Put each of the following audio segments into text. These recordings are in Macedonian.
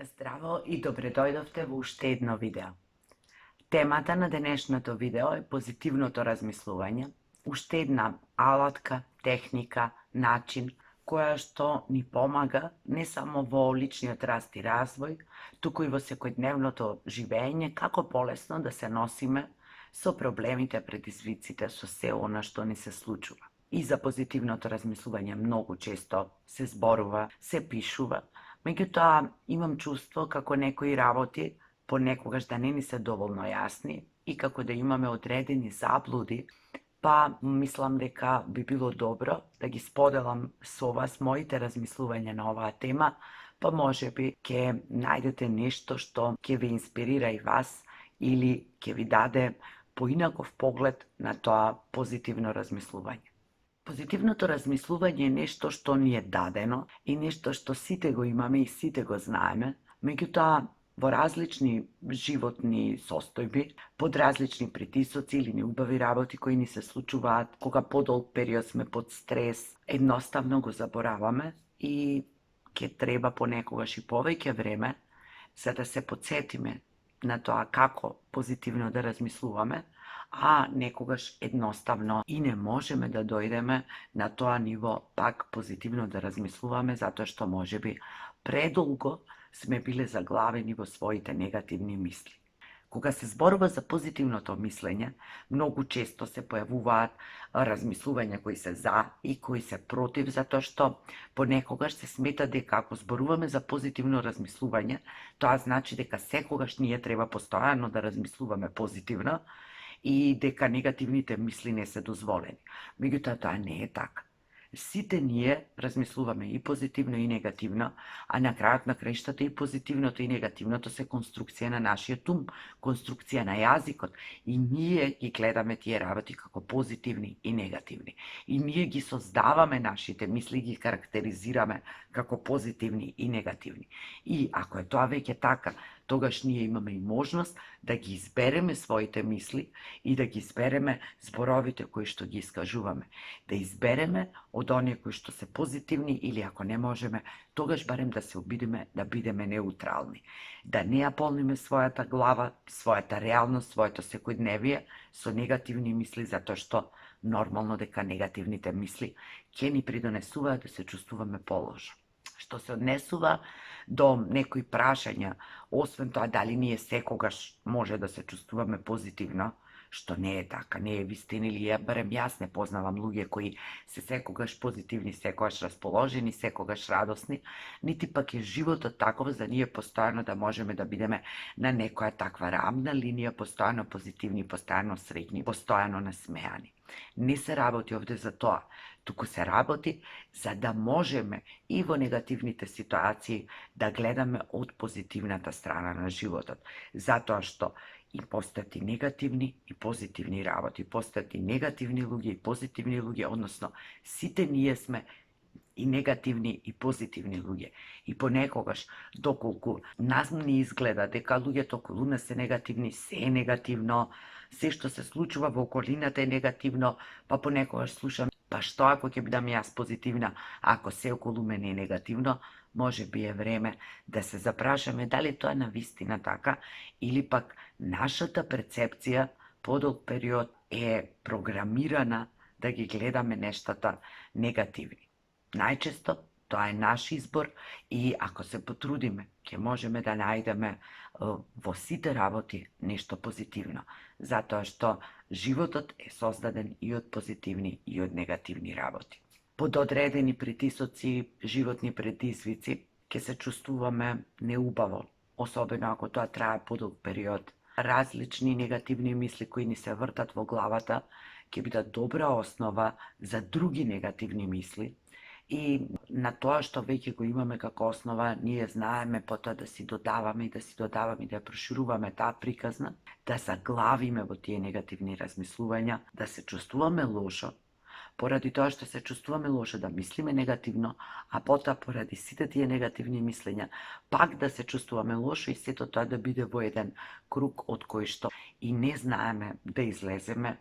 Здраво и добре дојдовте во уште едно видео. Темата на денешното видео е позитивното размислување, уште една алатка, техника, начин која што ни помага не само во личниот раст и развој, туку и во секојдневното живење, како полесно да се носиме со проблемите, предизвиците, со се она што ни се случува. И за позитивното размислување многу често се зборува, се пишува, меѓутоа имам чувство како некои работи понекогаш да не ни се доволно јасни и како да имаме одредени заблуди, па мислам дека би било добро да ги споделам со вас моите размислувања на оваа тема, па можеби ќе најдете нешто што ќе ви инспирира и вас или ќе ви даде поинаков поглед на тоа позитивно размислување. Позитивното размислување е нешто што ни е дадено и нешто што сите го имаме и сите го знаеме, меѓутоа во различни животни состојби, под различни притисоци или неубави работи кои ни се случуваат, кога подолг период сме под стрес, едноставно го забораваме и ќе треба понекогаш и повеќе време за да се потсетиме на тоа како позитивно да размислуваме, а некогаш едноставно и не можеме да дојдеме на тоа ниво пак позитивно да размислуваме, затоа што можеби предолго сме биле заглавени во своите негативни мисли. Кога се зборува за позитивното мислење, многу често се појавуваат размислувања кои се за и кои се против, затоа што понекогаш се смета дека ако зборуваме за позитивно размислување, тоа значи дека секогаш ние треба постојано да размислуваме позитивно и дека негативните мисли не се дозволени. Меѓутоа тоа не е така. Сите ние размислуваме и позитивно и негативно, а на крајот на краиштата и позитивното и негативното се конструкција на нашиот ум, конструкција на јазикот, и ние ги гледаме тие работи како позитивни и негативни. И ние ги создаваме нашите мисли, ги карактеризираме како позитивни и негативни. И ако е тоа веќе така, тогаш ние имаме и можност да ги избереме своите мисли и да ги избереме зборовите кои што ги искажуваме. Да избереме од оние кои што се позитивни или ако не можеме, тогаш барем да се обидеме да бидеме неутрални. Да не ја полниме својата глава, својата реалност, своето секојдневие со негативни мисли, затоа што нормално дека негативните мисли ќе ни придонесуваат да се чувствуваме полошо. Што се однесува до некои прашања, освен тоа дали ние секогаш може да се чувствуваме позитивно, што не е така, не е вистина, или барем јас не познавам луѓе кои се секогаш позитивни, секогаш расположени, секогаш радосни, нити пак е животот таков за ние постојано да можеме да бидеме на некоја таква рамна линија, постојано позитивни, постојано среќни, постојано насмеани. Не се работи овде за тоа, туку се работи за да можеме и во негативните ситуации да гледаме од позитивната страна на животот, затоа што и постојат и негативни и позитивни работи, постојат и негативни луѓе и позитивни луѓе, односно сите ние сме и негативни и позитивни луѓе. И понекогаш, доколку нас ни изгледа дека луѓето околу нас се негативни, се е негативно, се што се случува во околината е негативно, па понекогаш слушам, па што ако ќе бидам јас позитивна, ако се околу мене е негативно, може би е време да се запрашаме дали тоа е навистина така, или пак нашата перцепција подолг период е програмирана да ги гледаме нештата негативни. Најчесто тоа е наш избор и ако се потрудиме, ќе можеме да најдеме во сите работи нешто позитивно, затоа што животот е создаден и од позитивни и од негативни работи. Под одредени притисоци, животни предизвици, ќе се чувствуваме неубаво, особено ако тоа трае подолг период. Различни негативни мисли кои ни се вртат во главата ќе бидат добра основа за други негативни мисли, и на тоа што веќе го имаме како основа, ние знаеме потоа да си додаваме и да си додаваме и да ја прошируваме таа приказна, да заглавиме во тие негативни размислувања, да се чувствуваме лошо, поради тоа што се чувствуваме лошо, да мислиме негативно, а потоа поради сите тие негативни мислења, пак да се чувствуваме лошо и сето тоа да биде во еден круг од кој што и не знаеме да излеземе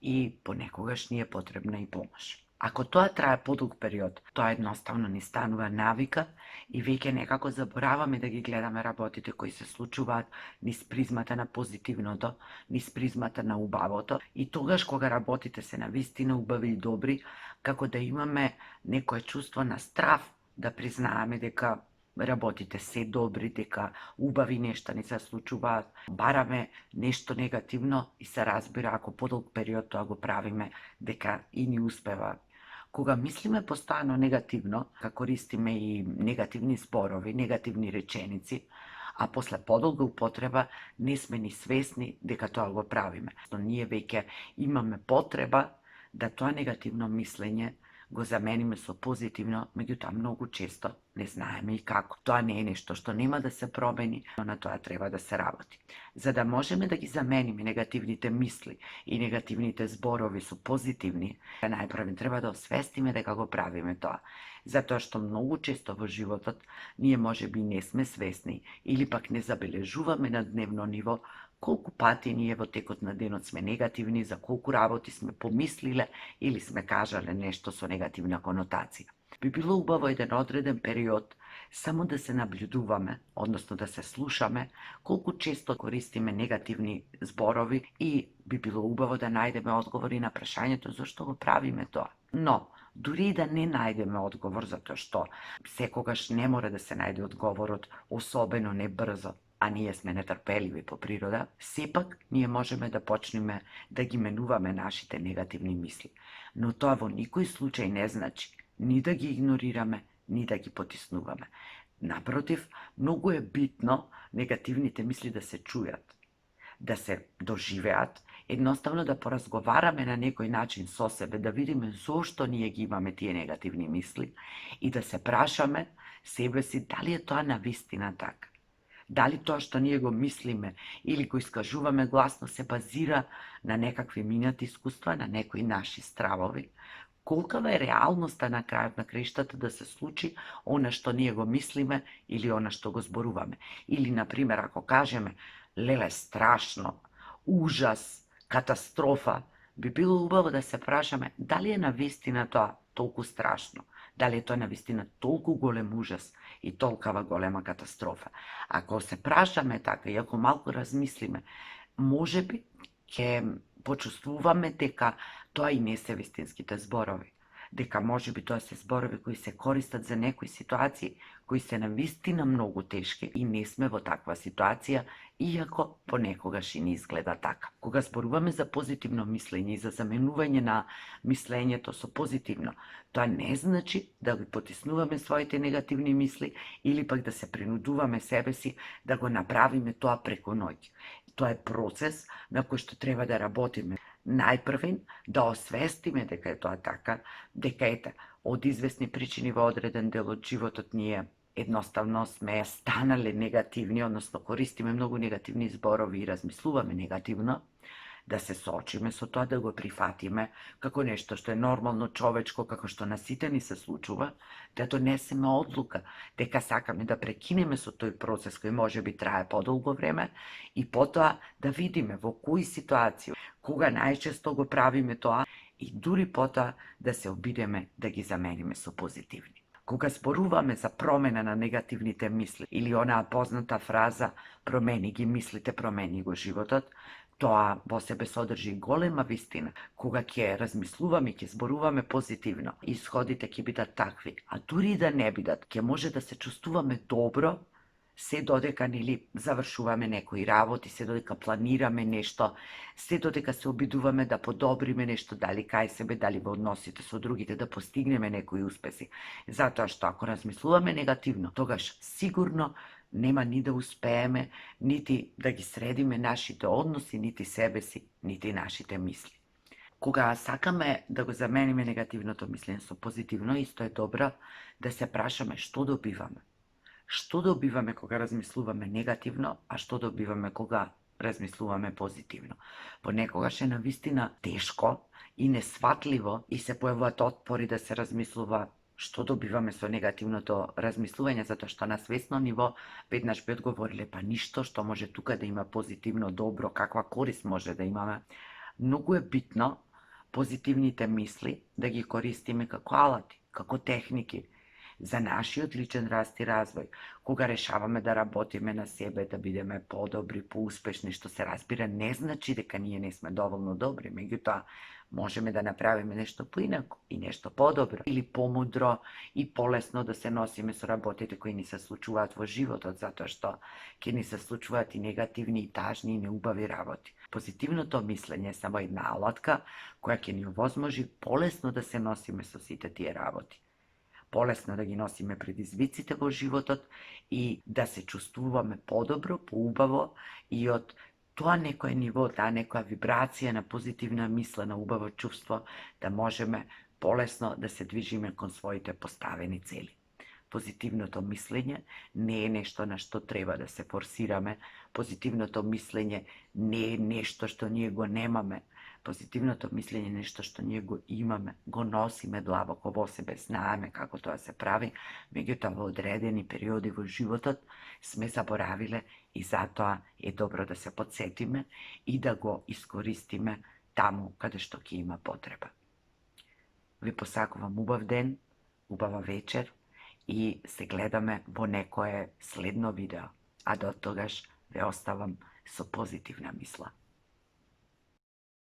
и понекогаш ни е потребна и помош. Ако тоа трае подолг период, тоа едноставно ни станува навика и веќе некако забораваме да ги гледаме работите кои се случуваат низ призмата на позитивното, низ призмата на убавото, и тогаш кога работите се навистина убави и добри, како да имаме некое чувство на страв да признаеме дека работите се добри, дека убави нешта ни се случуваат, бараме нешто негативно и се разбира ако подолг период тоа го правиме, дека и ни успева. Кога мислиме постојано негативно, користиме и негативни зборови, негативни реченици, а после подолга употреба не сме ни свесни дека тоа го правиме. Но ние веќе имаме потреба да тоа негативно мислење го замениме со позитивно, меѓутоа многу често не знаеме и како. Тоа не е нешто што нема да се промени, но на тоа треба да се работи. За да можеме да ги замениме негативните мисли и негативните зборови со позитивни, најпрво треба да освестиме дека го правиме тоа. Затоа што многу често во животот ние можеби не сме свесни или пак не забележуваме на дневно ниво колку пати ние во текот на денот сме негативни, за колку работи сме помислиле или сме кажале нешто со негативна конотација. Би било убаво еден одреден период само да се наблюдуваме, односно да се слушаме колку често користиме негативни зборови и би било убаво да најдеме одговори на прашањето зашто го правиме тоа. Но, дури и да не најдеме одговор, затоа што секогаш не мора да се најде одговорот, особено не брзо, а ние сме нетрпеливи по природа, сепак ние можеме да почнеме да ги менуваме нашите негативни мисли. Но тоа во никој случај не значи ни да ги игнорираме, ни да ги потиснуваме. Напротив, многу е битно негативните мисли да се чујат, да се доживеат, едноставно да поразговараме на некој начин со себе, да видиме зошто ние ги имаме тие негативни мисли и да се прашаме себе си дали е тоа навистина така. Дали тоа што ние го мислиме или го искажуваме гласно се базира на некакви минати искуства, на некои наши стравови, колкава е реалноста на крајот на краиштата да се случи она што ние го мислиме или она што го зборуваме. Или, например, ако кажеме, леле, страшно, ужас, катастрофа, би било убаво да се прашаме дали е навистина тоа толку страшно, дали е тоа навистина толку голем ужас и толкава голема катастрофа. Ако се прашаме така и ако малку размислиме, можеби ќе почувствуваме дека тоа и не се вистинските зборови, дека можеби тоа се зборови кои се користат за некои ситуации кои се навистина многу тешки и не сме во таква ситуација, иако понекогаш и не изгледа така. Кога зборуваме за позитивно мислење и за заменување на мислењето со позитивно, тоа не значи да ги потиснуваме своите негативни мисли или пак да се принудуваме себе си да го направиме тоа преку ноќ. Тоа е процес на кој што треба да работиме. Најпрвен да освестиме дека е тоа така, дека од известни причини во одреден дел од животот ние едноставно сме станале негативни, односно користиме многу негативни зборови и размислуваме негативно, да се соочиме со тоа, да го прифатиме како нешто што е нормално, човечко, како што на сите ни се случува, да донесеме одлука дека сакаме да прекинеме со тој процес кој може би трае подолго време и потоа да видиме во кои ситуации, кога најчесто го правиме тоа и дури потоа да се обидеме да ги замениме со позитивни. Кога зборуваме за промена на негативните мисли или онаа позната фраза промени ги мислите, промени го животот, тоа во себе содржи голема вистина. Кога ќе размислуваме, ќе зборуваме позитивно, исходите ќе бидат такви, а дури и да не бидат, ќе може да се чувствуваме добро се додека нели завршуваме некои работи, се додека планираме нешто, се додека се обидуваме да подобриме нешто, дали кај себе, дали во односите со другите, да постигнеме некои успеси. Затоа што ако размислуваме негативно, тогаш сигурно нема ни да успееме, нити да ги средиме нашите односи, нити себе си, нити нашите мисли. Кога сакаме да го замениме негативното мислење со позитивно, исто е добро да се прашаме што добиваме. Што добиваме кога размислуваме негативно, а што добиваме кога размислуваме позитивно. Понекогаш е навистина тешко и несватливо и се појавуваат отпори да се размислува што добиваме со негативното размислување, затоа што на свесно ниво веднаш би одговориле па ништо што може тука да има позитивно, добро, каква корист може да имаме. Многу е битно позитивните мисли да ги користиме како алати, како техники за нашиот личен раст и развој, кога решаваме да работиме на себе, да бидеме подобри, поуспешни, што се разбира не значи дека ние не сме доволно добри, меѓутоа можеме да направиме нешто поинаку и нешто подобро или помудро и полесно да се носиме со работите кои ни се случуваат во животот, затоа што ќе ни се случуваат и негативни, и тажни, и неубави работи. Позитивното мислење е само една алатка која ќе ни овозможи полесно да се носиме со сите тие работи, полесно да ги носиме предизвиците во животот и да се чувствуваме подобро, поубаво и од тоа некое ниво, таа некоја вибрација на позитивна мисла, на убаво чувство, да можеме полесно да се движиме кон своите поставени цели. Позитивното мислење не е нешто на што треба да се форсираме, позитивното мислење не е нешто што ние го немаме, позитивното мислење е нешто што ние го имаме, го носиме длабоко во себе, знаеме како тоа се прави, меѓутоа во одредени периоди во животот сме заборавиле и затоа е добро да се потсетиме и да го искористиме таму каде што ќе има потреба. Ви посакувам убав ден, убава вечер и се гледаме во некое следно видео, а до тогаш ве оставам со позитивна мисла.